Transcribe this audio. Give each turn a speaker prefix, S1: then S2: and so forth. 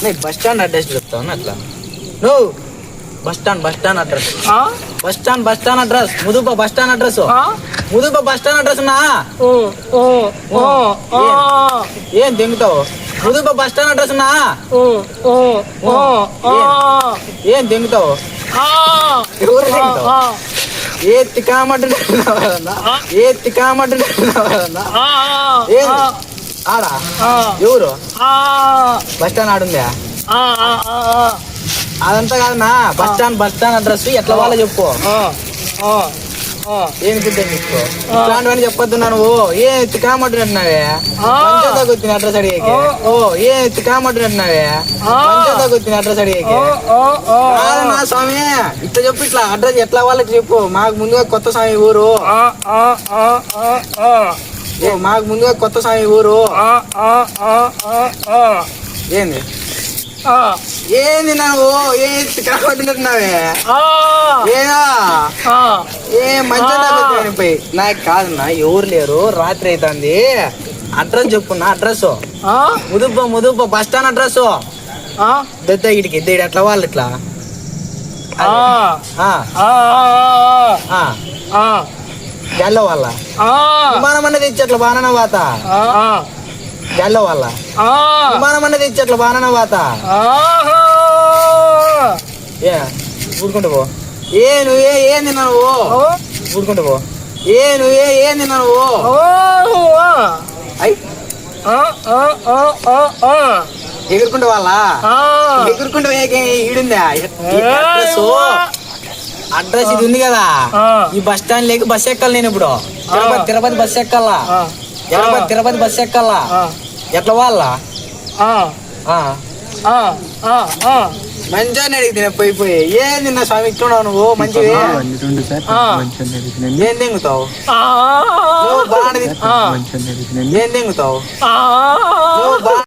S1: नहीं bus stand address చెప్తావు అట్లా నువ్వు bus stand address bus stand address ముదుప బస్ స్టాండ్ అడ్రస్ ముదుప బస్ స్టాండ్ అడ్రస్ నా ఏం దింగుతావు ముదుప బస్ స్టాండ్ అడ్రస్ నా ఏం దింగుతావు ఎవరు దింగుతావు ఏ తికామంటున్నా ఆడా ఎవరు బస్ స్టాండ్ ఆడుందా అదంతా కాదన్నా బస్ స్టాండ్ అడ్రస్ ఎట్లా వాళ్ళ చెప్పు ఏం తీసుకో ఇట్లాంటివన్నీ చెప్పొద్దు నువ్వు ఏ తికామంటున్నావే మంచిగా తగ్గుతుంది అడ్రస్ అడిగేకి ఓ ఏ తికామంటున్నావే మంచిగా తగ్గుతుంది అడ్రస్ అడిగేకి నా స్వామి ఇట్లా చెప్పు ఇట్లా అడ్రస్ ఎట్లా వాళ్ళకి చెప్పు మాకు ముందుగా కొత్త స్వామి ఊరు మాకు ముందుగా కొత్త స్వామి ఊరు ఏంది ఏంది నువ్వు ఏ తికామంటున్నావే ఏ మంచిగా పోయి నాకు కాదన్నా ఎవరు లేరు రాత్రి అవుతుంది అడ్రస్ చెప్పున్నా అడ్రస్ ముదుబ్బ బస్ స్టాండ్ అడ్రస్ పెద్ద ఇడికి ఇద్దరు ఎట్లా వాళ్ళు ఇట్లా గల్లో వాళ్ళ విమానం అన్నది ఇచ్చి అట్లా బాణన వాత గల్లో వాళ్ళ విమానం అన్నది ఇచ్చి అట్లా బాణన వాత ఏ ఊరుకుంటూ పో ఏ నువ్వే ఏం తిన్నా నువ్వు ఊరుకుంటూ పో నువ్వే ఏం తిన్నా నువ్వు అయ్ ఎగురుకుంటూ వాళ్ళ ఎగురుకుంటూ ఈడుందా అడ్రస్ ఇది ఉంది కదా ఈ బస్ స్టాండ్ లేక బస్ ఎక్కాలి నేను ఇప్పుడు తిరుపతి బస్ ఎక్కాలా తిరుపతి బస్ ఎక్కాలా ఎట్లా వాళ్ళ మంచిగా అడిగితే పోయి ఏంది నా స్వామి ఇట్టున్నావు నువ్వు మంచిగా ఏం తెంగుతావు ఏం తెంగుతావు